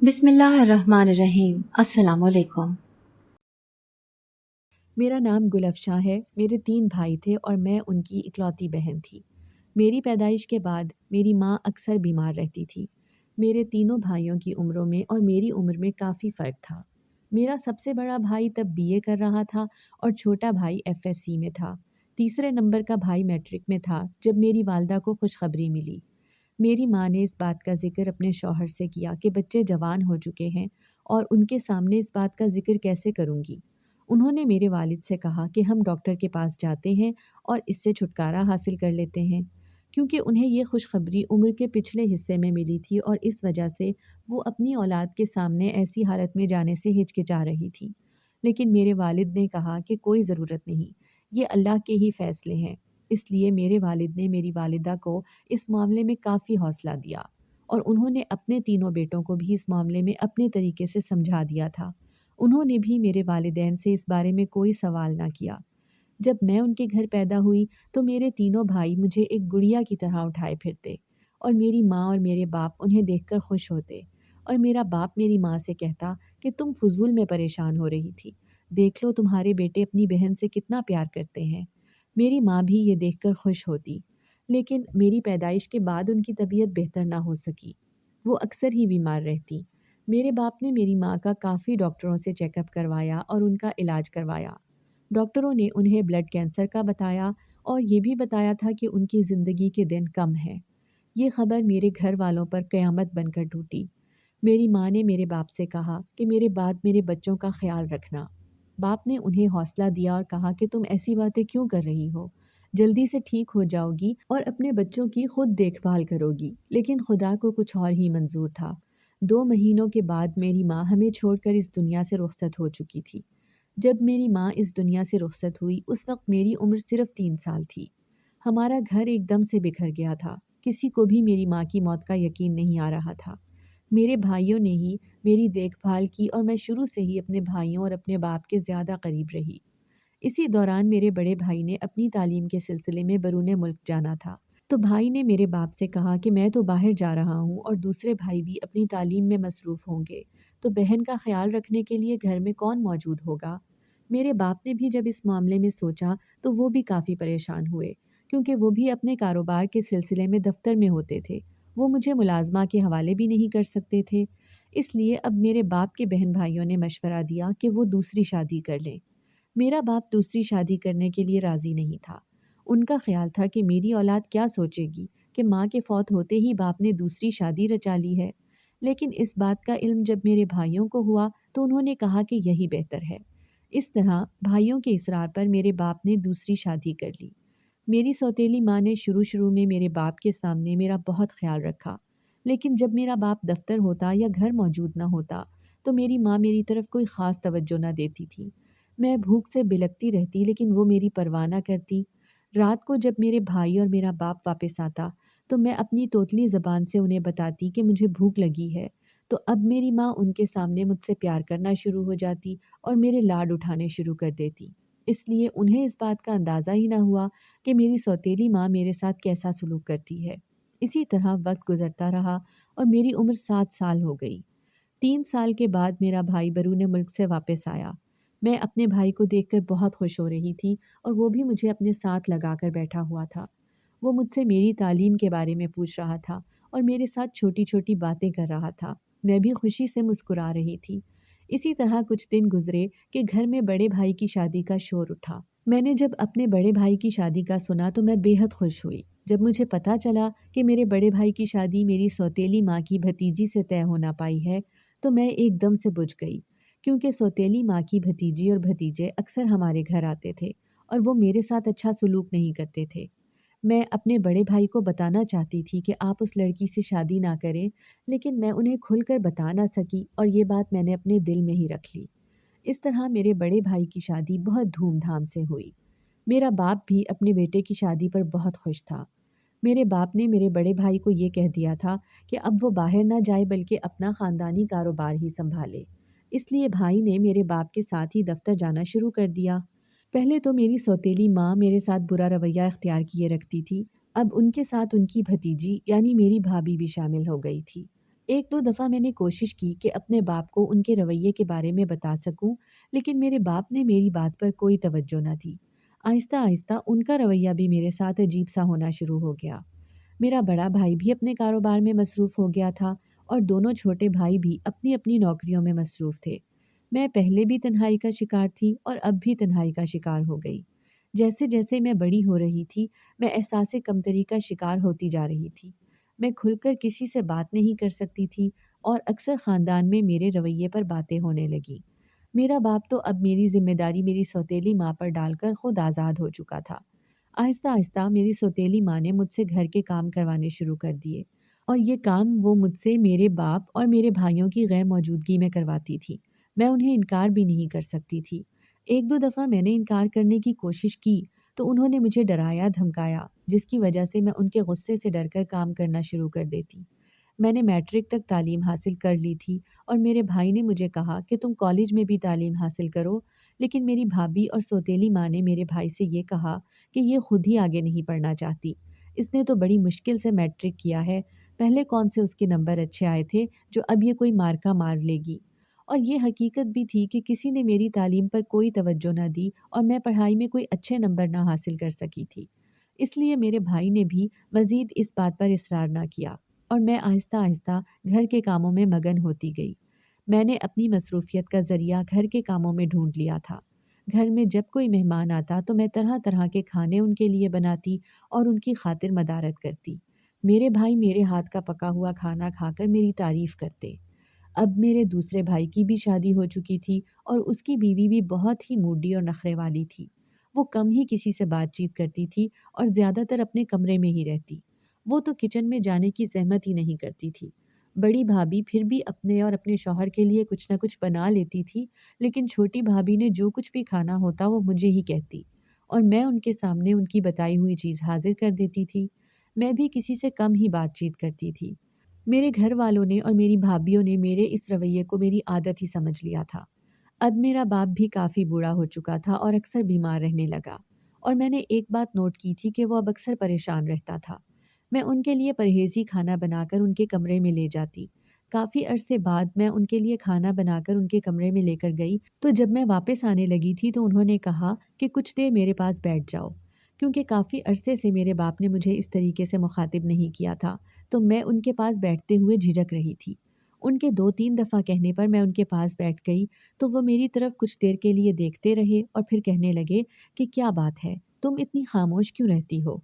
بسم اللہ الرحمن الرحیم۔ السلام علیکم۔ میرا نام گل افشاں ہے۔ میرے 3 بھائی تھے اور میں ان کی اکلوتی بہن تھی۔ میری پیدائش کے بعد میری ماں اکثر بیمار رہتی تھی۔ میرے تینوں بھائیوں کی عمروں میں اور میری عمر میں کافی فرق تھا۔ میرا سب سے بڑا بھائی تب BA کر رہا تھا اور چھوٹا بھائی FSC میں تھا۔ تیسرے نمبر کا بھائی میٹرک میں تھا جب میری والدہ کو خوشخبری ملی۔ میری ماں نے اس بات کا ذکر اپنے شوہر سے کیا کہ بچے جوان ہو چکے ہیں اور ان کے سامنے اس بات کا ذکر کیسے کروں گی۔ انہوں نے میرے والد سے کہا کہ ہم ڈاکٹر کے پاس جاتے ہیں اور اس سے چھٹکارا حاصل کر لیتے ہیں، کیونکہ انہیں یہ خوشخبری عمر کے پچھلے حصے میں ملی تھی اور اس وجہ سے وہ اپنی اولاد کے سامنے ایسی حالت میں جانے سے ہچکچا رہی تھی۔ لیکن میرے والد نے کہا کہ کوئی ضرورت نہیں، یہ اللہ کے ہی فیصلے ہیں۔ اس لیے میرے والد نے میری والدہ کو اس معاملے میں کافی حوصلہ دیا اور انہوں نے اپنے تینوں بیٹوں کو بھی اس معاملے میں اپنے طریقے سے سمجھا دیا تھا۔ انہوں نے بھی میرے والدین سے اس بارے میں کوئی سوال نہ کیا۔ جب میں ان کے گھر پیدا ہوئی تو میرے تینوں بھائی مجھے ایک گڑیا کی طرح اٹھائے پھرتے اور میری ماں اور میرے باپ انہیں دیکھ کر خوش ہوتے، اور میرا باپ میری ماں سے کہتا کہ تم فضول میں پریشان ہو رہی تھی، دیکھ لو تمہارے بیٹے اپنی بہن سے کتنا پیار کرتے ہیں۔ میری ماں بھی یہ دیکھ کر خوش ہوتی، لیکن میری پیدائش کے بعد ان کی طبیعت بہتر نہ ہو سکی۔ وہ اکثر ہی بیمار رہتی۔ میرے باپ نے میری ماں کا کافی ڈاکٹروں سے چیک اپ کروایا اور ان کا علاج کروایا۔ ڈاکٹروں نے انہیں بلڈ کینسر کا بتایا اور یہ بھی بتایا تھا کہ ان کی زندگی کے دن کم ہیں۔ یہ خبر میرے گھر والوں پر قیامت بن کر ٹوٹی۔ میری ماں نے میرے باپ سے کہا کہ میرے بعد میرے بچوں کا خیال رکھنا۔ باپ نے انہیں حوصلہ دیا اور کہا کہ تم ایسی باتیں کیوں کر رہی ہو، جلدی سے ٹھیک ہو جاؤ گی اور اپنے بچوں کی خود دیکھ بھال کرو گی۔ لیکن خدا کو کچھ اور ہی منظور تھا۔ 2 مہینوں کے بعد میری ماں ہمیں چھوڑ کر اس دنیا سے رخصت ہو چکی تھی۔ جب میری ماں اس دنیا سے رخصت ہوئی اس وقت میری عمر صرف 3 سال تھی۔ ہمارا گھر ایک دم سے بکھر گیا تھا۔ کسی کو بھی میری ماں کی موت کا یقین نہیں آ رہا تھا۔ میرے بھائیوں نے ہی میری دیکھ بھال کی اور میں شروع سے ہی اپنے بھائیوں اور اپنے باپ کے زیادہ قریب رہی۔ اسی دوران میرے بڑے بھائی نے اپنی تعلیم کے سلسلے میں بیرون ملک جانا تھا، تو بھائی نے میرے باپ سے کہا کہ میں تو باہر جا رہا ہوں اور دوسرے بھائی بھی اپنی تعلیم میں مصروف ہوں گے، تو بہن کا خیال رکھنے کے لیے گھر میں کون موجود ہوگا؟ میرے باپ نے بھی جب اس معاملے میں سوچا تو وہ بھی کافی پریشان ہوئے، کیونکہ وہ بھی اپنے کاروبار کے سلسلے میں دفتر میں ہوتے تھے۔ وہ مجھے ملازمہ کے حوالے بھی نہیں کر سکتے تھے۔ اس لیے اب میرے باپ کے بہن بھائیوں نے مشورہ دیا کہ وہ دوسری شادی کر لیں۔ میرا باپ دوسری شادی کرنے کے لیے راضی نہیں تھا۔ ان کا خیال تھا کہ میری اولاد کیا سوچے گی کہ ماں کے فوت ہوتے ہی باپ نے دوسری شادی رچا لی ہے۔ لیکن اس بات کا علم جب میرے بھائیوں کو ہوا تو انہوں نے کہا کہ یہی بہتر ہے۔ اس طرح بھائیوں کے اصرار پر میرے باپ نے دوسری شادی کر لی۔ میری سوتیلی ماں نے شروع میں میرے باپ کے سامنے میرا بہت خیال رکھا، لیکن جب میرا باپ دفتر ہوتا یا گھر موجود نہ ہوتا تو میری ماں میری طرف کوئی خاص توجہ نہ دیتی تھی۔ میں بھوک سے بلکتی رہتی لیکن وہ میری پرواہ نہ کرتی۔ رات کو جب میرے بھائی اور میرا باپ واپس آتا تو میں اپنی توتلی زبان سے انہیں بتاتی کہ مجھے بھوک لگی ہے، تو اب میری ماں ان کے سامنے مجھ سے پیار کرنا شروع ہو جاتی اور میرے لاڈ اٹھانے شروع کر دیتی۔ اس لیے انہیں اس بات کا اندازہ ہی نہ ہوا کہ میری سوتیلی ماں میرے ساتھ کیسا سلوک کرتی ہے۔ اسی طرح وقت گزرتا رہا اور میری عمر 7 سال ہو گئی۔ 3 سال کے بعد میرا بھائی بیرون ملک سے واپس آیا۔ میں اپنے بھائی کو دیکھ کر بہت خوش ہو رہی تھی اور وہ بھی مجھے اپنے ساتھ لگا کر بیٹھا ہوا تھا۔ وہ مجھ سے میری تعلیم کے بارے میں پوچھ رہا تھا اور میرے ساتھ چھوٹی چھوٹی باتیں کر رہا تھا۔ میں بھی خوشی سے مسکرا رہی تھی۔ اسی طرح کچھ دن گزرے کہ گھر میں بڑے بھائی کی شادی کا شور اٹھا۔ میں نے جب اپنے بڑے بھائی کی شادی کا سنا تو میں بے حد خوش ہوئی۔ جب مجھے پتہ چلا کہ میرے بڑے بھائی کی شادی میری سوتیلی ماں کی بھتیجی سے طے ہو نہ پائی ہے تو میں ایک دم سے بجھ گئی، کیونکہ سوتیلی ماں کی بھتیجی اور بھتیجے اکثر ہمارے گھر آتے تھے اور وہ میرے ساتھ اچھا سلوک نہیں کرتے تھے۔ میں اپنے بڑے بھائی کو بتانا چاہتی تھی کہ آپ اس لڑکی سے شادی نہ کریں، لیکن میں انہیں کھل کر بتا نہ سکی اور یہ بات میں نے اپنے دل میں ہی رکھ لی۔ اس طرح میرے بڑے بھائی کی شادی بہت دھوم دھام سے ہوئی۔ میرا باپ بھی اپنے بیٹے کی شادی پر بہت خوش تھا۔ میرے باپ نے میرے بڑے بھائی کو یہ کہہ دیا تھا کہ اب وہ باہر نہ جائے بلکہ اپنا خاندانی کاروبار ہی سنبھالے۔ اس لیے بھائی نے میرے باپ کے ساتھ ہی دفتر جانا شروع کر دیا۔ پہلے تو میری سوتیلی ماں میرے ساتھ برا رویہ اختیار کیے رکھتی تھی، اب ان کے ساتھ ان کی بھتیجی یعنی میری بھابھی بھی شامل ہو گئی تھی۔ ایک دو دفعہ میں نے کوشش کی کہ اپنے باپ کو ان کے رویے کے بارے میں بتا سکوں، لیکن میرے باپ نے میری بات پر کوئی توجہ نہ دی۔ آہستہ آہستہ ان کا رویہ بھی میرے ساتھ عجیب سا ہونا شروع ہو گیا۔ میرا بڑا بھائی بھی اپنے کاروبار میں مصروف ہو گیا تھا اور دونوں چھوٹے بھائی بھی اپنی اپنی نوکریوں میں مصروف تھے۔ میں پہلے بھی تنہائی کا شکار تھی اور اب بھی تنہائی کا شکار ہو گئی۔ جیسے جیسے میں بڑی ہو رہی تھی، میں احساس کمتری کا شکار ہوتی جا رہی تھی۔ میں کھل کر کسی سے بات نہیں کر سکتی تھی اور اکثر خاندان میں میرے رویے پر باتیں ہونے لگیں۔ میرا باپ تو اب میری ذمہ داری میری سوتیلی ماں پر ڈال کر خود آزاد ہو چکا تھا۔ آہستہ آہستہ میری سوتیلی ماں نے مجھ سے گھر کے کام کروانے شروع کر دیے اور یہ کام وہ مجھ سے میرے باپ اور میرے بھائیوں کی غیر موجودگی میں کرواتی تھی۔ میں انہیں انکار بھی نہیں کر سکتی تھی۔ ایک دو دفعہ میں نے انکار کرنے کی کوشش کی تو انہوں نے مجھے ڈرایا دھمکایا، جس کی وجہ سے میں ان کے غصے سے ڈر کر کام کرنا شروع کر دیتی۔ میں نے میٹرک تک تعلیم حاصل کر لی تھی اور میرے بھائی نے مجھے کہا کہ تم کالج میں بھی تعلیم حاصل کرو، لیکن میری بھابھی اور سوتیلی ماں نے میرے بھائی سے یہ کہا کہ یہ خود ہی آگے نہیں پڑھنا چاہتی، اس نے تو بڑی مشکل سے میٹرک کیا ہے، پہلے کون سے اس کے نمبر اچھے آئے تھے جو اب یہ کوئی مارکا مار لے گی۔ اور یہ حقیقت بھی تھی کہ کسی نے میری تعلیم پر کوئی توجہ نہ دی اور میں پڑھائی میں کوئی اچھے نمبر نہ حاصل کر سکی تھی۔ اس لیے میرے بھائی نے بھی مزید اس بات پر اصرار نہ کیا اور میں آہستہ آہستہ گھر کے کاموں میں مگن ہوتی گئی۔ میں نے اپنی مصروفیت کا ذریعہ گھر کے کاموں میں ڈھونڈ لیا تھا۔ گھر میں جب کوئی مہمان آتا تو میں طرح طرح کے کھانے ان کے لیے بناتی اور ان کی خاطر مدارت کرتی۔ میرے بھائی میرے ہاتھ کا پکا ہوا کھانا کھا کر میری تعریف کرتے۔ اب میرے دوسرے بھائی کی بھی شادی ہو چکی تھی اور اس کی بیوی بھی بہت ہی موڈی اور نخرے والی تھی۔ وہ کم ہی کسی سے بات چیت کرتی تھی اور زیادہ تر اپنے کمرے میں ہی رہتی۔ وہ تو کچن میں جانے کی زحمت ہی نہیں کرتی تھی۔ بڑی بھابھی پھر بھی اپنے اور اپنے شوہر کے لیے کچھ نہ کچھ بنا لیتی تھی، لیکن چھوٹی بھابھی نے جو کچھ بھی کھانا ہوتا وہ مجھے ہی کہتی اور میں ان کے سامنے ان کی بتائی ہوئی چیز حاضر کر دیتی تھی۔ میں بھی کسی سے کم ہی بات چیت کرتی تھی۔ میرے گھر والوں نے اور میری بھابھیوں نے میرے اس رویے کو میری عادت ہی سمجھ لیا تھا۔ اب میرا باپ بھی کافی بوڑھا ہو چکا تھا اور اکثر بیمار رہنے لگا، اور میں نے ایک بات نوٹ کی تھی کہ وہ اب اکثر پریشان رہتا تھا۔ میں ان کے لیے پرہیزی کھانا بنا کر ان کے کمرے میں لے جاتی۔ کافی عرصے بعد میں ان کے لیے کھانا بنا کر ان کے کمرے میں لے کر گئی تو جب میں واپس آنے لگی تھی تو انہوں نے کہا کہ کچھ دیر میرے پاس بیٹھ جاؤ، کیونکہ کافی عرصے سے میرے باپ نے مجھے اس طریقے سے مخاطب نہیں کیا تھا، تو میں ان کے پاس بیٹھتے ہوئے جھجک رہی تھی۔ ان کے 2-3 دفعہ کہنے پر میں ان کے پاس بیٹھ گئی تو وہ میری طرف کچھ دیر کے لیے دیکھتے رہے اور پھر کہنے لگے کہ کیا بات ہے، تم اتنی خاموش کیوں رہتی ہو؟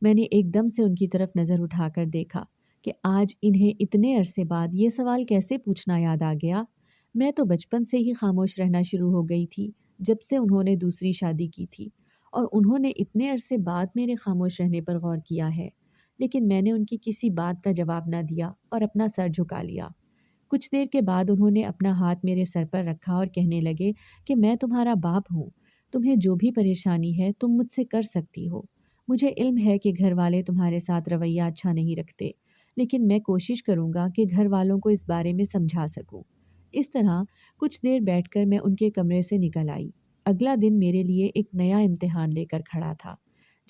میں نے ایک دم سے ان کی طرف نظر اٹھا کر دیکھا کہ آج انہیں اتنے عرصے بعد یہ سوال کیسے پوچھنا یاد آ گیا۔ میں تو بچپن سے ہی خاموش رہنا شروع ہو گئی تھی جب سے انہوں نے دوسری شادی کی تھی، اور انہوں نے اتنے عرصے بعد میرے خاموش رہنے پر غور کیا ہے، لیکن میں نے ان کی کسی بات کا جواب نہ دیا اور اپنا سر جھکا لیا۔ کچھ دیر کے بعد انہوں نے اپنا ہاتھ میرے سر پر رکھا اور کہنے لگے کہ میں تمہارا باپ ہوں، تمہیں جو بھی پریشانی ہے تم مجھ سے کر سکتی ہو۔ مجھے علم ہے کہ گھر والے تمہارے ساتھ رویہ اچھا نہیں رکھتے، لیکن میں کوشش کروں گا کہ گھر والوں کو اس بارے میں سمجھا سکوں۔ اس طرح کچھ دیر بیٹھ کر میں ان کے کمرے سے نکل آئی۔ اگلا دن میرے لیے ایک نیا امتحان لے کر کھڑا تھا۔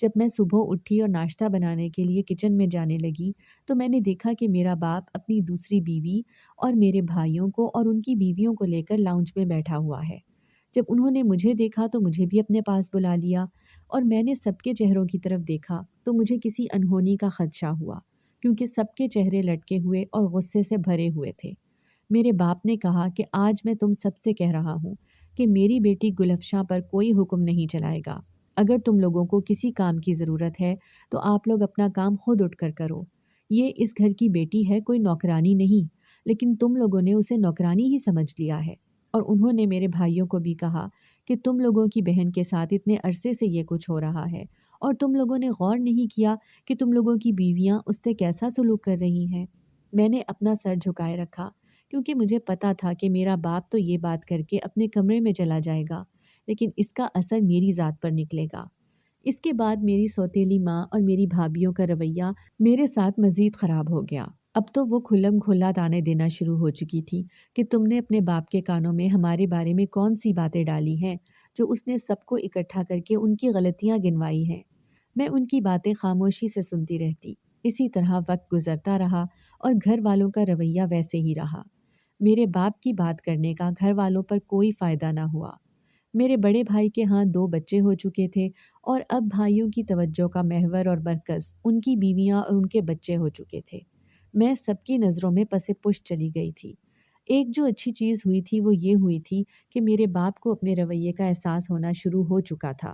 جب میں صبح اٹھی اور ناشتہ بنانے کے لیے کچن میں جانے لگی تو میں نے دیکھا کہ میرا باپ اپنی دوسری بیوی اور میرے بھائیوں کو اور ان کی بیویوں کو لے کر لاؤنج میں بیٹھا ہوا ہے۔ جب انہوں نے مجھے دیکھا تو مجھے بھی اپنے پاس بلا لیا، اور میں نے سب کے چہروں کی طرف دیکھا تو مجھے کسی انہونی کا خدشہ ہوا، کیونکہ سب کے چہرے لٹکے ہوئے اور غصے سے بھرے ہوئے تھے۔ میرے باپ نے کہا کہ آج میں تم سب سے کہہ رہا ہوں کہ میری بیٹی گلفشاں پر کوئی حکم نہیں چلائے گا۔ اگر تم لوگوں کو کسی کام کی ضرورت ہے تو آپ لوگ اپنا کام خود اٹھ کر کرو۔ یہ اس گھر کی بیٹی ہے، کوئی نوکرانی نہیں، لیکن تم لوگوں نے اسے نوکرانی ہی سمجھ لیا ہے۔ اور انہوں نے میرے بھائیوں کو بھی کہا کہ تم لوگوں کی بہن کے ساتھ اتنے عرصے سے یہ کچھ ہو رہا ہے اور تم لوگوں نے غور نہیں کیا کہ تم لوگوں کی بیویاں اس سے کیسا سلوک کر رہی ہیں۔ میں نے اپنا سر جھکائے رکھا، کیونکہ مجھے پتا تھا کہ میرا باپ تو یہ بات کر کے اپنے کمرے میں چلا جائے گا، لیکن اس کا اثر میری ذات پر نکلے گا۔ اس کے بعد میری سوتیلی ماں اور میری بھابھیوں کا رویہ میرے ساتھ مزید خراب ہو گیا۔ اب تو وہ کھلم کھلا تانے دینا شروع ہو چکی تھی کہ تم نے اپنے باپ کے کانوں میں ہمارے بارے میں کون سی باتیں ڈالی ہیں جو اس نے سب کو اکٹھا کر کے ان کی غلطیاں گنوائی ہیں۔ میں ان کی باتیں خاموشی سے سنتی رہتی۔ اسی طرح وقت گزرتا رہا اور گھر والوں کا رویہ ویسے ہی رہا۔ میرے باپ کی بات کرنے کا گھر والوں پر کوئی فائدہ نہ ہوا۔ میرے بڑے بھائی کے ہاں 2 بچے ہو چکے تھے اور اب بھائیوں کی توجہ کا محور اور مرکز ان کی بیویاں اور ان کے بچے ہو چکے تھے۔ میں سب کی نظروں میں پس پش چلی گئی تھی۔ ایک جو اچھی چیز ہوئی تھی وہ یہ ہوئی تھی کہ میرے باپ کو اپنے رویے کا احساس ہونا شروع ہو چکا تھا۔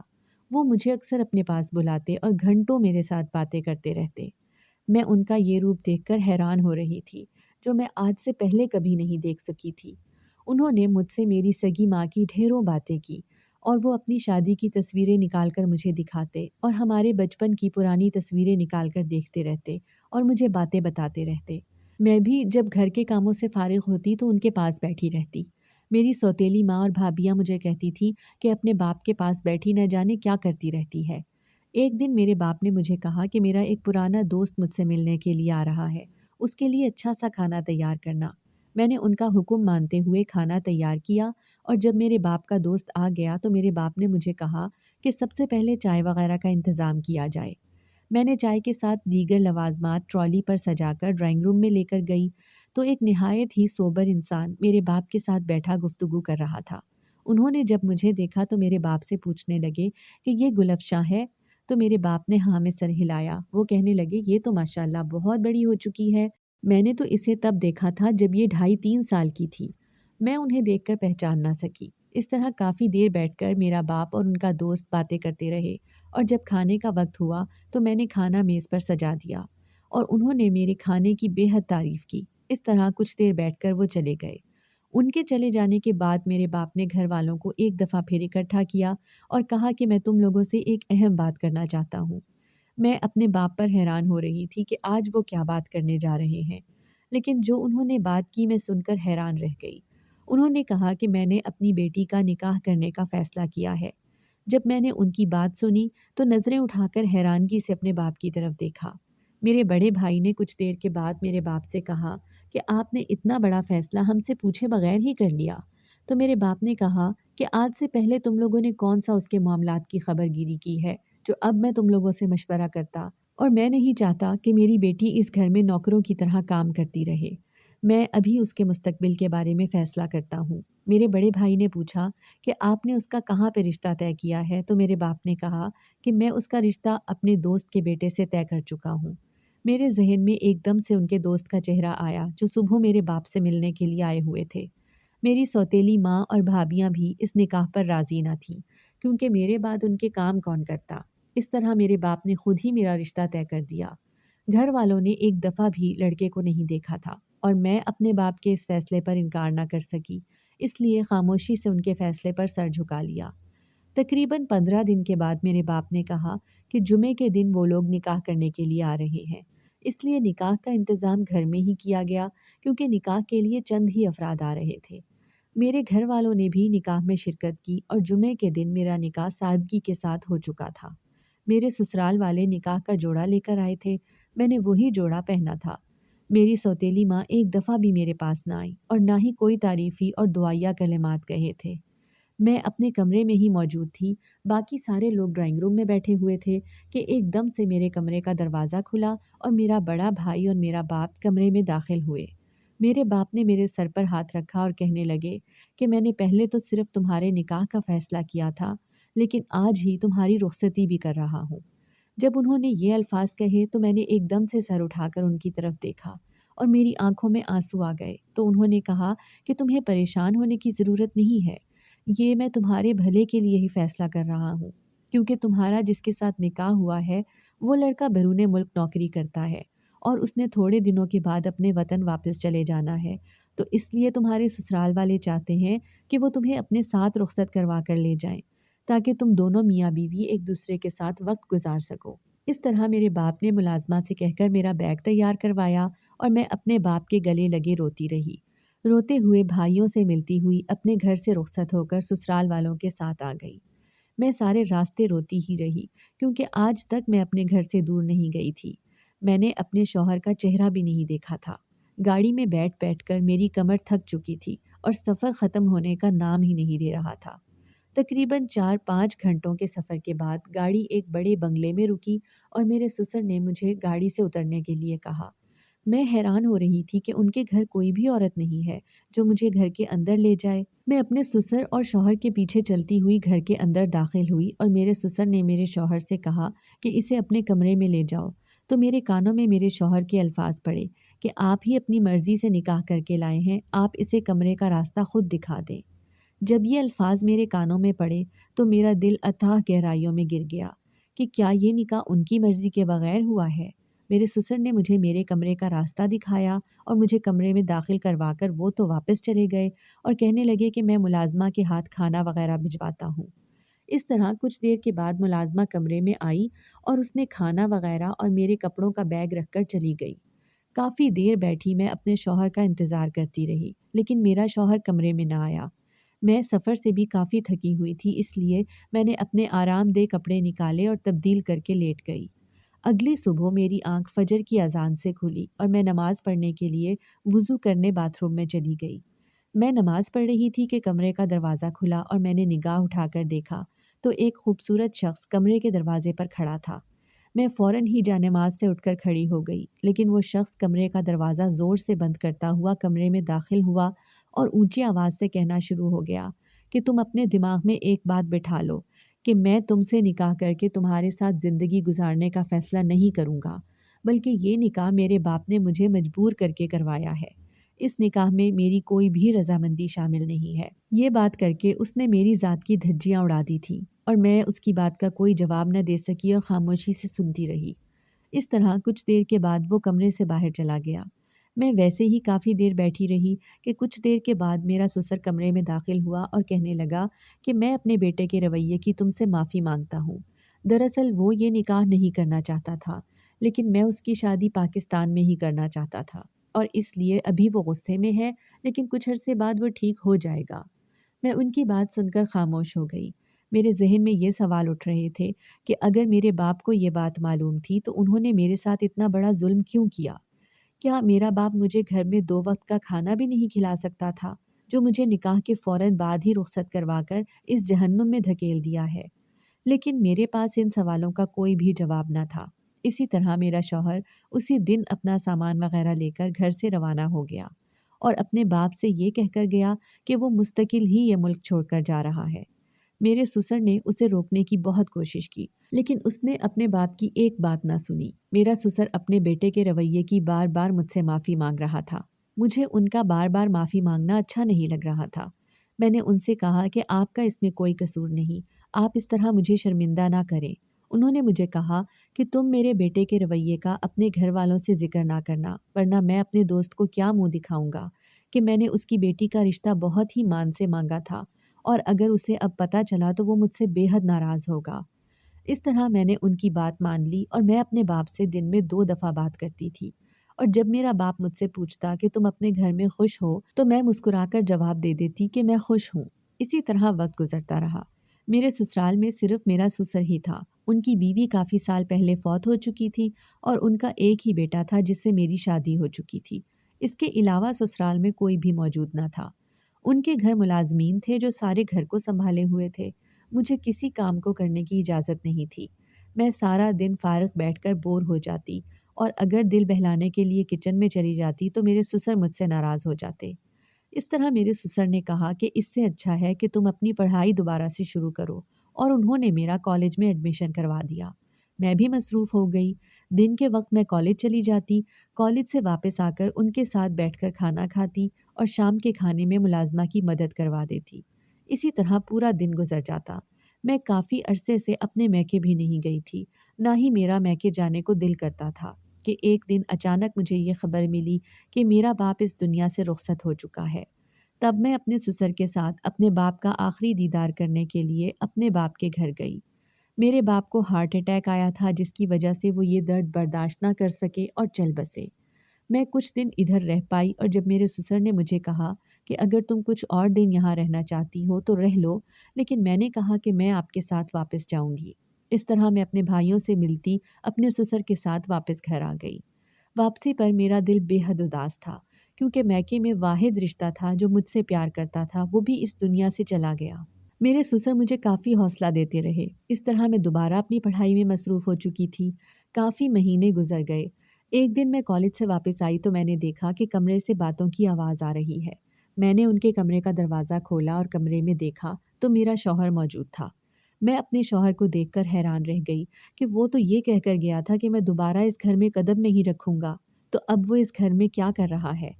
وہ مجھے اکثر اپنے پاس بلاتے اور گھنٹوں میرے ساتھ باتیں کرتے رہتے۔ میں ان کا یہ روپ دیکھ کر حیران ہو رہی تھی جو میں آج سے پہلے کبھی نہیں دیکھ سکی تھی۔ انہوں نے مجھ سے میری سگی ماں کی ڈھیروں باتیں کی اور وہ اپنی شادی کی تصویریں نکال کر مجھے دکھاتے اور ہمارے بچپن کی پرانی تصویریں نکال کر دیکھتے رہتے اور مجھے باتیں بتاتے رہتے۔ میں بھی جب گھر کے کاموں سے فارغ ہوتی تو ان کے پاس بیٹھی رہتی۔ میری سوتیلی ماں اور بھابیاں مجھے کہتی تھی کہ اپنے باپ کے پاس بیٹھی نہ جانے کیا کرتی رہتی ہے۔ ایک دن میرے باپ نے مجھے کہا کہ میرا ایک پرانا دوست مجھ سے ملنے کے لیے آ رہا ہے، اس کے لیے اچھا سا کھانا تیار کرنا۔ میں نے ان کا حکم مانتے ہوئے کھانا تیار کیا اور جب میرے باپ کا دوست آ گیا تو میرے باپ نے مجھے کہا کہ سب سے پہلے چائے وغیرہ کا انتظام کیا جائے۔ میں نے چائے کے ساتھ دیگر لوازمات ٹرالی پر سجا کر ڈرائنگ روم میں لے کر گئی تو ایک نہایت ہی سوبر انسان میرے باپ کے ساتھ بیٹھا گفتگو کر رہا تھا۔ انہوں نے جب مجھے دیکھا تو میرے باپ سے پوچھنے لگے کہ یہ گل افشاں ہے؟ تو میرے باپ نے ہاں میں سر ہلایا۔ وہ کہنے لگے یہ تو ماشاءاللہ بہت بڑی ہو چکی ہے، میں نے تو اسے تب دیکھا تھا جب یہ 2.5-3 سال کی تھی۔ میں انہیں دیکھ کر پہچان نہ سکی۔ اس طرح کافی دیر بیٹھ کر میرا باپ اور ان کا دوست باتیں کرتے رہے اور جب کھانے کا وقت ہوا تو میں نے کھانا میز پر سجا دیا اور انہوں نے میرے کھانے کی بے حد تعریف کی۔ اس طرح کچھ دیر بیٹھ کر وہ چلے گئے۔ ان کے چلے جانے کے بعد میرے باپ نے گھر والوں کو ایک دفعہ پھر اکٹھا کیا اور کہا کہ میں تم لوگوں سے ایک اہم بات کرنا چاہتا ہوں۔ میں اپنے باپ پر حیران ہو رہی تھی کہ آج وہ کیا بات کرنے جا رہے ہیں، لیکن جو انہوں نے بات کی میں سن کر حیران رہ گئی۔ انہوں نے کہا کہ میں نے اپنی بیٹی کا نکاح کرنے کا فیصلہ کیا ہے۔ جب میں نے ان کی بات سنی تو نظریں اٹھا کر حیرانگی سے اپنے باپ کی طرف دیکھا۔ میرے بڑے بھائی نے کچھ دیر کے بعد میرے باپ سے کہا کہ آپ نے اتنا بڑا فیصلہ ہم سے پوچھے بغیر ہی کر لیا۔ تو میرے باپ نے کہا کہ آج سے پہلے تم لوگوں نے کون سا اس کے معاملات کی خبر گیری کی ہے جو اب میں تم لوگوں سے مشورہ کرتا، اور میں نہیں چاہتا کہ میری بیٹی اس گھر میں نوکروں کی طرح کام کرتی رہے۔ میں ابھی اس کے مستقبل کے بارے میں فیصلہ کرتا ہوں۔ میرے بڑے بھائی نے پوچھا کہ آپ نے اس کا کہاں پہ رشتہ طے کیا ہے؟ تو میرے باپ نے کہا کہ میں اس کا رشتہ اپنے دوست کے بیٹے سے طے کر چکا ہوں۔ میرے ذہن میں ایک دم سے ان کے دوست کا چہرہ آیا جو صبح میرے باپ سے ملنے کے لیے آئے ہوئے تھے۔ میری سوتیلی ماں اور بھابیاں بھی اس نکاح پر راضی نہ تھیں کیونکہ میرے بعد ان کے کام کون کرتا۔ اس طرح میرے باپ نے خود ہی میرا رشتہ طے کر دیا۔ گھر والوں نے ایک دفعہ بھی لڑکے کو نہیں دیکھا تھا اور میں اپنے باپ کے اس فیصلے پر انکار نہ کر سکی، اس لیے خاموشی سے ان کے فیصلے پر سر جھکا لیا۔ تقریباً 15 دن کے بعد میرے باپ نے کہا کہ جمعے کے دن وہ لوگ نکاح کرنے کے لیے آ رہے ہیں، اس لیے نکاح کا انتظام گھر میں ہی کیا گیا کیونکہ نکاح کے لیے چند ہی افراد آ رہے تھے۔ میرے گھر والوں نے بھی نکاح میں شرکت کی اور جمعے کے دن میرا نکاح سادگی کے ساتھ ہو چکا تھا۔ میرے سسرال والے نکاح کا جوڑا لے کر آئے تھے، میں نے وہی جوڑا پہنا تھا۔ میری سوتیلی ماں ایک دفعہ بھی میرے پاس نہ آئی اور نہ ہی کوئی تعریفی اور دعائیہ کلمات کہے تھے۔ میں اپنے کمرے میں ہی موجود تھی، باقی سارے لوگ ڈرائنگ روم میں بیٹھے ہوئے تھے کہ ایک دم سے میرے کمرے کا دروازہ کھلا اور میرا بڑا بھائی اور میرا باپ کمرے میں داخل ہوئے۔ میرے باپ نے میرے سر پر ہاتھ رکھا اور کہنے لگے کہ میں نے پہلے تو صرف تمہارے نکاح کا فیصلہ کیا تھا، لیکن آج ہی تمہاری رخصتی بھی کر رہا ہوں۔ جب انہوں نے یہ الفاظ کہے تو میں نے ایک دم سے سر اٹھا کر ان کی طرف دیکھا اور میری آنکھوں میں آنسو آ گئے تو انہوں نے کہا کہ تمہیں پریشان ہونے کی ضرورت نہیں ہے، یہ میں تمہارے بھلے کے لیے ہی فیصلہ کر رہا ہوں کیونکہ تمہارا جس کے ساتھ نکاح ہوا ہے وہ لڑکا بیرون ملک نوکری کرتا ہے اور اس نے تھوڑے دنوں کے بعد اپنے وطن واپس چلے جانا ہے، تو اس لیے تمہارے سسرال والے چاہتے ہیں کہ وہ تمہیں اپنے ساتھ رخصت کروا کر لے جائیں تاکہ تم دونوں میاں بیوی ایک دوسرے کے ساتھ وقت گزار سکو۔ اس طرح میرے باپ نے ملازمہ سے کہہ کر میرا بیگ تیار کروایا اور میں اپنے باپ کے گلے لگے روتی رہی۔ روتے ہوئے بھائیوں سے ملتی ہوئی اپنے گھر سے رخصت ہو کر سسرال والوں کے ساتھ آ گئی۔ میں سارے راستے روتی ہی رہی کیونکہ آج تک میں اپنے گھر سے دور نہیں گئی تھی۔ میں نے اپنے شوہر کا چہرہ بھی نہیں دیکھا تھا۔ گاڑی میں بیٹھ کر میری کمر تھک چکی تھی اور سفر ختم ہونے کا نام ہی نہیں لے رہا تھا۔ تقریباً 4-5 گھنٹوں کے سفر کے بعد گاڑی ایک بڑے بنگلے میں رکی اور میرے سسر نے مجھے گاڑی سے اترنے کے لیے کہا۔ میں حیران ہو رہی تھی کہ ان کے گھر کوئی بھی عورت نہیں ہے جو مجھے گھر کے اندر لے جائے۔ میں اپنے سسر اور شوہر کے پیچھے چلتی ہوئی گھر کے اندر داخل ہوئی اور میرے سسر نے میرے شوہر سے کہا کہ اسے اپنے کمرے میں لے جاؤ، تو میرے کانوں میں میرے شوہر کے الفاظ پڑے کہ آپ ہی اپنی مرضی سے نکاح کر کے لائے ہیں، آپ اسے کمرے کا راستہ خود دکھا دیں۔ جب یہ الفاظ میرے کانوں میں پڑے تو میرا دل اتھاہ گہرائیوں میں گر گیا کہ کیا یہ نکاح ان کی مرضی کے بغیر ہوا ہے؟ میرے سسر نے مجھے میرے کمرے کا راستہ دکھایا اور مجھے کمرے میں داخل کروا کر وہ تو واپس چلے گئے اور کہنے لگے کہ میں ملازمہ کے ہاتھ کھانا وغیرہ بھجواتا ہوں۔ اس طرح کچھ دیر کے بعد ملازمہ کمرے میں آئی اور اس نے کھانا وغیرہ اور میرے کپڑوں کا بیگ رکھ کر چلی گئی۔ کافی دیر بیٹھی میں اپنے شوہر کا انتظار کرتی رہی، لیکن میرا شوہر کمرے میں نہ آیا۔ میں سفر سے بھی کافی تھکی ہوئی تھی، اس لیے میں نے اپنے آرام دہ کپڑے نکالے اور تبدیل کر کے لیٹ گئی۔ اگلی صبح میری آنکھ فجر کی اذان سے کھلی اور میں نماز پڑھنے کے لیے وضو کرنے باتھ روم میں چلی گئی۔ میں نماز پڑھ رہی تھی کہ کمرے کا دروازہ کھلا اور میں نے نگاہ اٹھا کر دیکھا تو ایک خوبصورت شخص کمرے کے دروازے پر کھڑا تھا۔ میں فوراً ہی جانماز سے اٹھ کر کھڑی ہو گئی، لیکن وہ شخص کمرے کا دروازہ زور سے بند کرتا ہوا کمرے میں داخل ہوا اور اونچی آواز سے کہنا شروع ہو گیا کہ تم اپنے دماغ میں ایک بات بٹھا لو کہ میں تم سے نکاح کر کے تمہارے ساتھ زندگی گزارنے کا فیصلہ نہیں کروں گا، بلکہ یہ نکاح میرے باپ نے مجھے مجبور کر کے کروایا ہے۔ اس نکاح میں میری کوئی بھی رضامندی شامل نہیں ہے۔ یہ بات کر کے اس نے میری ذات کی دھجیاں اڑا دی تھی اور میں اس کی بات کا کوئی جواب نہ دے سکی اور خاموشی سے سنتی رہی۔ اس طرح کچھ دیر کے بعد وہ کمرے سے باہر چلا گیا۔ میں ویسے ہی کافی دیر بیٹھی رہی کہ کچھ دیر کے بعد میرا سسر کمرے میں داخل ہوا اور کہنے لگا کہ میں اپنے بیٹے کے رویے کی تم سے معافی مانگتا ہوں۔ دراصل وہ یہ نکاح نہیں کرنا چاہتا تھا، لیکن میں اس کی شادی پاکستان میں ہی کرنا چاہتا تھا اور اس لیے ابھی وہ غصے میں ہے، لیکن کچھ عرصے بعد وہ ٹھیک ہو جائے گا۔ میں ان کی بات سن کر خاموش ہو گئی۔ میرے ذہن میں یہ سوال اٹھ رہے تھے کہ اگر میرے باپ کو یہ بات معلوم تھی تو انہوں نے میرے ساتھ اتنا بڑا ظلم کیوں کیا؟ کیا میرا باپ مجھے گھر میں 2 وقت کا کھانا بھی نہیں کھلا سکتا تھا، جو مجھے نکاح کے فوراً بعد ہی رخصت کروا کر اس جہنم میں دھکیل دیا ہے؟ لیکن میرے پاس ان سوالوں کا کوئی بھی جواب نہ تھا۔ اسی طرح میرا شوہر اسی دن اپنا سامان وغیرہ لے کر گھر سے روانہ ہو گیا اور اپنے باپ سے یہ کہہ کر گیا کہ وہ مستقل ہی یہ ملک چھوڑ کر جا رہا ہے۔ میرے سسر نے اسے روکنے کی بہت کوشش کی، لیکن اس نے اپنے باپ کی ایک بات نہ سنی۔ میرا سسر اپنے بیٹے کے رویے کی بار بار مجھ سے معافی مانگ رہا تھا۔ مجھے ان کا بار بار معافی مانگنا اچھا نہیں لگ رہا تھا۔ میں نے ان سے کہا کہ آپ کا اس میں کوئی قصور نہیں، آپ اس طرح مجھے شرمندہ نہ کریں۔ انہوں نے مجھے کہا کہ تم میرے بیٹے کے رویے کا اپنے گھر والوں سے ذکر نہ کرنا، ورنہ میں اپنے دوست کو کیا منہ دکھاؤں گا کہ میں نے اس کی بیٹی کا رشتہ بہت ہی مان سے مانگا تھا اور اگر اسے اب پتہ چلا تو وہ مجھ سے بے حد ناراض ہوگا۔ اس طرح میں نے ان کی بات مان لی اور میں اپنے باپ سے دن میں 2 دفعہ بات کرتی تھی، اور جب میرا باپ مجھ سے پوچھتا کہ تم اپنے گھر میں خوش ہو تو میں مسکرا کر جواب دے دیتی کہ میں خوش ہوں۔ اسی طرح وقت گزرتا رہا۔ میرے سسرال میں صرف میرا سسر ہی تھا۔ ان کی بیوی کافی سال پہلے فوت ہو چکی تھی اور ان کا ایک ہی بیٹا تھا جس سے میری شادی ہو چکی تھی۔ اس کے علاوہ سسرال میں کوئی بھی موجود نہ تھا۔ ان کے گھر ملازمین تھے جو سارے گھر کو سنبھالے ہوئے تھے۔ مجھے کسی کام کو کرنے کی اجازت نہیں تھی۔ میں سارا دن فارغ بیٹھ کر بور ہو جاتی اور اگر دل بہلانے کے لیے کچن میں چلی جاتی تو میرے سسر مجھ سے ناراض ہو جاتے۔ اس طرح میرے سسر نے کہا کہ اس سے اچھا ہے کہ تم اپنی پڑھائی دوبارہ سے شروع کرو، اور انہوں نے میرا کالج میں ایڈمیشن کروا دیا۔ میں بھی مصروف ہو گئی۔ دن کے وقت میں کالج چلی جاتی، کالج سے واپس آ کر ان کے ساتھ بیٹھ کر کھانا کھاتی اور شام کے کھانے میں ملازمہ کی مدد کروا دیتی۔ اسی طرح پورا دن گزر جاتا۔ میں کافی عرصے سے اپنے میکے بھی نہیں گئی تھی، نہ ہی میرا میکے جانے کو دل کرتا تھا کہ ایک دن اچانک مجھے یہ خبر ملی کہ میرا باپ اس دنیا سے رخصت ہو چکا ہے۔ تب میں اپنے سسر کے ساتھ اپنے باپ کا آخری دیدار کرنے کے لیے اپنے باپ کے گھر گئی۔ میرے باپ کو ہارٹ اٹیک آیا تھا جس کی وجہ سے وہ یہ درد برداشت نہ کر سکے اور چل بسے۔ میں کچھ دن ادھر رہ پائی اور جب میرے سسر نے مجھے کہا کہ اگر تم کچھ اور دن یہاں رہنا چاہتی ہو تو رہ لو، لیکن میں نے کہا کہ میں آپ کے ساتھ واپس جاؤں گی۔ اس طرح میں اپنے بھائیوں سے ملتی اپنے سسر کے ساتھ واپس گھر آ گئی۔ واپسی پر میرا دل بے حد اداس تھا کیونکہ میکے میں واحد رشتہ تھا جو مجھ سے پیار کرتا تھا وہ بھی اس دنیا سے چلا گیا۔ میرے سسر مجھے کافی حوصلہ دیتے رہے۔ اس طرح میں دوبارہ اپنی پڑھائی میں مصروف ہو چکی تھی۔ کافی مہینے گزر گئے۔ ایک دن میں کالج سے واپس آئی تو میں نے دیکھا کہ کمرے سے باتوں کی آواز آ رہی ہے۔ میں نے ان کے کمرے کا دروازہ کھولا اور کمرے میں دیکھا تو میرا شوہر موجود تھا۔ میں اپنے شوہر کو دیکھ کر حیران رہ گئی کہ وہ تو یہ کہہ کر گیا تھا کہ میں دوبارہ اس گھر میں قدم نہیں رکھوں گا، تو اب وہ اس گھر میں کیا کر رہا ہے؟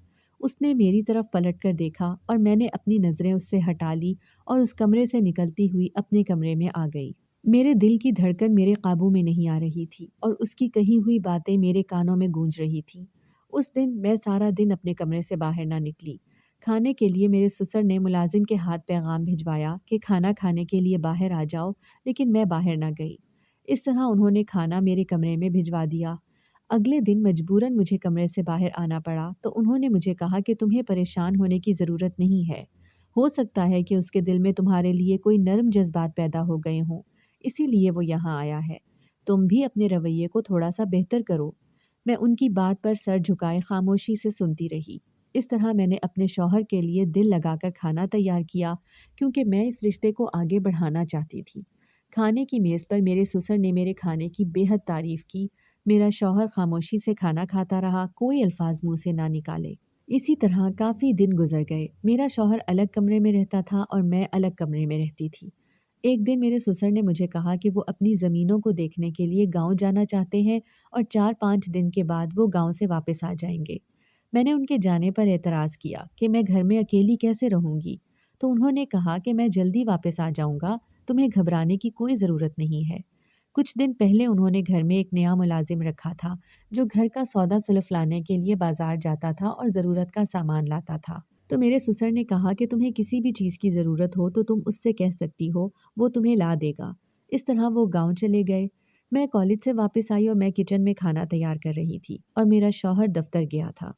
اس نے میری طرف پلٹ کر دیکھا اور میں نے اپنی نظریں اس سے ہٹا لی اور اس کمرے سے نکلتی ہوئی اپنے کمرے میں آ گئی۔ میرے دل کی دھڑکن میرے قابو میں نہیں آ رہی تھی اور اس کی کہی ہوئی باتیں میرے کانوں میں گونج رہی تھیں۔ اس دن میں سارا دن اپنے کمرے سے باہر نہ نکلی۔ کھانے کے لیے میرے سسر نے ملازم کے ہاتھ پیغام بھجوایا کہ کھانا کھانے کے لیے باہر آ جاؤ، لیکن میں باہر نہ گئی۔ اس طرح انہوں نے کھانا میرے کمرے میں بھجوا دیا۔ اگلے دن مجبوراً مجھے کمرے سے باہر آنا پڑا تو انہوں نے مجھے کہا کہ تمہیں پریشان ہونے کی ضرورت نہیں ہے۔ ہو سکتا ہے کہ اس کے دل میں تمہارے لیے کوئی نرم جذبات پیدا ہو گئے ہوں، اسی لیے وہ یہاں آیا ہے۔ تم بھی اپنے رویے کو تھوڑا سا بہتر کرو۔ میں ان کی بات پر سر جھکائے خاموشی سے سنتی رہی۔ اس طرح میں نے اپنے شوہر کے لیے دل لگا کر کھانا تیار کیا کیونکہ میں اس رشتے کو آگے بڑھانا چاہتی تھی۔ کھانے کی میز پر میرے سسر نے میرے کھانے کی بے حد تعریف کی۔ میرا شوہر خاموشی سے کھانا کھاتا رہا، کوئی الفاظ منہ سے نہ نکالے۔ اسی طرح کافی دن گزر گئے۔ میرا شوہر الگ کمرے میں رہتا تھا اور میں الگ کمرے میں رہتی تھی۔ ایک دن میرے سسر نے مجھے کہا کہ وہ اپنی زمینوں کو دیکھنے کے لیے گاؤں جانا چاہتے ہیں اور 4-5 دن کے بعد وہ گاؤں سے واپس آ جائیں گے۔ میں نے ان کے جانے پر اعتراض کیا کہ میں گھر میں اکیلی کیسے رہوں گی، تو انہوں نے کہا کہ میں جلدی واپس آ جاؤں گا، تمہیں گھبرانے کی کوئی ضرورت نہیں ہے۔ کچھ دن پہلے انہوں نے گھر میں ایک نیا ملازم رکھا تھا جو گھر کا سودا سلف لانے کے لیے بازار جاتا تھا اور ضرورت کا سامان لاتا تھا۔ تو میرے سسر نے کہا کہ تمہیں کسی بھی چیز کی ضرورت ہو تو تم اس سے کہہ سکتی ہو، وہ تمہیں لا دے گا۔ اس طرح وہ گاؤں چلے گئے۔ میں کالج سے واپس آئی اور میں کچن میں کھانا تیار کر رہی تھی اور میرا شوہر دفتر گیا تھا۔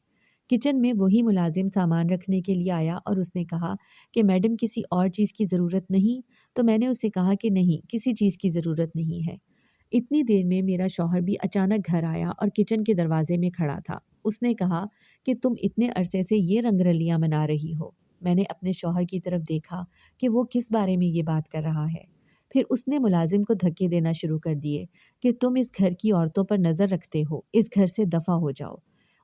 کچن میں وہی ملازم سامان رکھنے کے لیے آیا اور اس نے کہا کہ میڈم کسی اور چیز کی ضرورت نہیں؟ تو میں نے اسے کہا کہ نہیں، کسی چیز کی ضرورت نہیں ہے۔ اتنی دیر میں میرا شوہر بھی اچانک گھر آیا اور کچن کے دروازے میں کھڑا تھا۔ اس نے کہا کہ تم اتنے عرصے سے یہ رنگ رلیاں منا رہی ہو۔ میں نے اپنے شوہر کی طرف دیکھا کہ وہ کس بارے میں یہ بات کر رہا ہے۔ پھر اس نے ملازم کو دھکے دینا شروع کر دیے کہ تم اس گھر کی عورتوں پر نظر رکھتے ہو، اس گھر سے دفع ہو جاؤ۔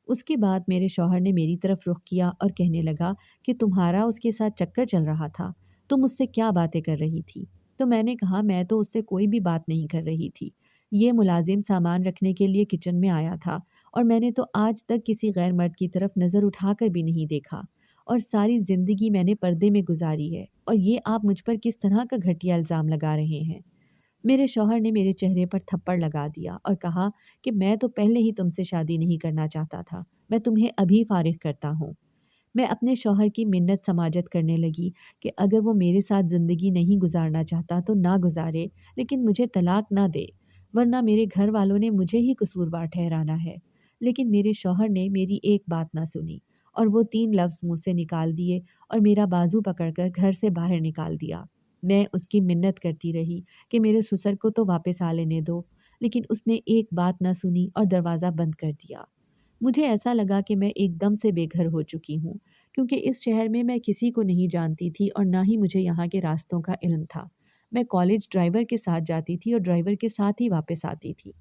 اس کے بعد میرے شوہر نے میری طرف رخ کیا اور کہنے لگا کہ تمہارا اس کے ساتھ چکر چل رہا تھا، تم اس سے کیا باتیں کر رہی تھی؟ تو میں نے کہا میں تو اس سے کوئی بھی بات نہیں کر رہی تھی۔ یہ ملازم سامان رکھنے کے لیے کچن میں آیا تھا اور میں نے تو آج تک کسی غیر مرد کی طرف نظر اٹھا کر بھی نہیں دیکھا، اور ساری زندگی میں نے پردے میں گزاری ہے، اور یہ آپ مجھ پر کس طرح کا گھٹیا الزام لگا رہے ہیں؟ میرے شوہر نے میرے چہرے پر تھپڑ لگا دیا اور کہا کہ میں تو پہلے ہی تم سے شادی نہیں کرنا چاہتا تھا، میں تمہیں ابھی فارغ کرتا ہوں۔ میں اپنے شوہر کی منت سماجت کرنے لگی کہ اگر وہ میرے ساتھ زندگی نہیں گزارنا چاہتا تو نہ گزارے، لیکن مجھے طلاق نہ دے، ورنہ میرے گھر والوں نے مجھے ہی قصوروار ٹھہرانا ہے۔ لیکن میرے شوہر نے میری ایک بات نہ سنی اور وہ 3 لفظ منہ سے نکال دیے اور میرا بازو پکڑ کر گھر سے باہر نکال دیا۔ میں اس کی منت کرتی رہی کہ میرے سسر کو تو واپس آ لینے دو، لیکن اس نے ایک بات نہ سنی اور دروازہ بند کر دیا۔ مجھے ایسا لگا کہ میں ایک دم سے بے گھر ہو چکی ہوں، کیونکہ اس شہر میں میں کسی کو نہیں جانتی تھی اور نہ ہی مجھے یہاں کے راستوں کا علم تھا۔ میں کالج ڈرائیور کے ساتھ جاتی تھی اور ڈرائیور کے ساتھ ہی واپس آتی تھی۔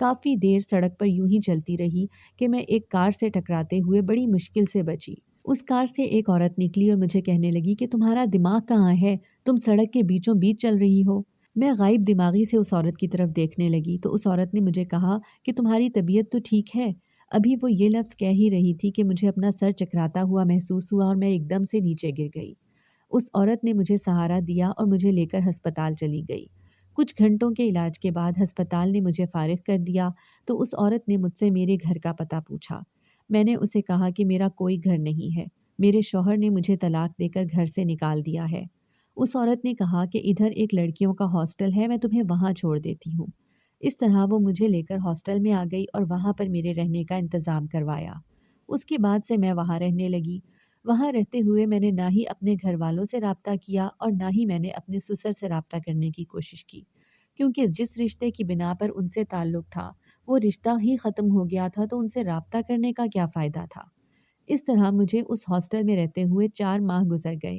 کافی دیر سڑک پر یوں ہی چلتی رہی کہ میں ایک کار سے ٹکراتے ہوئے بڑی مشکل سے بچی۔ اس کار سے ایک عورت نکلی اور مجھے کہنے لگی کہ تمہارا دماغ کہاں ہے، تم سڑک کے بیچوں بیچ چل رہی ہو۔ میں غائب دماغی سے اس عورت کی طرف دیکھنے لگی تو اس عورت نے مجھے کہا کہ تمہاری طبیعت تو ٹھیک ہے؟ ابھی وہ یہ لفظ کہہ ہی رہی تھی کہ مجھے اپنا سر چکراتا ہوا محسوس ہوا اور میں ایک دم سے نیچے گر گئی۔ اس عورت نے مجھے سہارا دیا اور مجھے لے کر ہسپتال چلی گئی۔ کچھ گھنٹوں کے علاج کے بعد ہسپتال نے مجھے فارغ کر دیا تو اس عورت نے مجھ سے میرے گھر کا پتہ پوچھا۔ میں نے اسے کہا کہ میرا کوئی گھر نہیں ہے، میرے شوہر نے مجھے طلاق دے کر گھر سے نکال دیا ہے۔ اس عورت نے کہا کہ ادھر ایک لڑکیوں کا ہاسٹل ہے، میں تمہیں وہاں چھوڑ دیتی ہوں۔ اس طرح وہ مجھے لے کر ہاسٹل میں آ گئی اور وہاں پر میرے رہنے کا انتظام کروایا۔ اس کے بعد سے میں وہاں رہنے لگی۔ وہاں رہتے ہوئے میں نے نہ ہی اپنے گھر والوں سے رابطہ کیا اور نہ ہی میں نے اپنے سسر سے رابطہ کرنے کی کوشش کی، کیونکہ جس رشتے کی بنا پر ان سے تعلق تھا وہ رشتہ ہی ختم ہو گیا تھا، تو ان سے رابطہ کرنے کا کیا فائدہ تھا؟ اس طرح مجھے اس ہاسٹل میں رہتے ہوئے 4 ماہ گزر گئے۔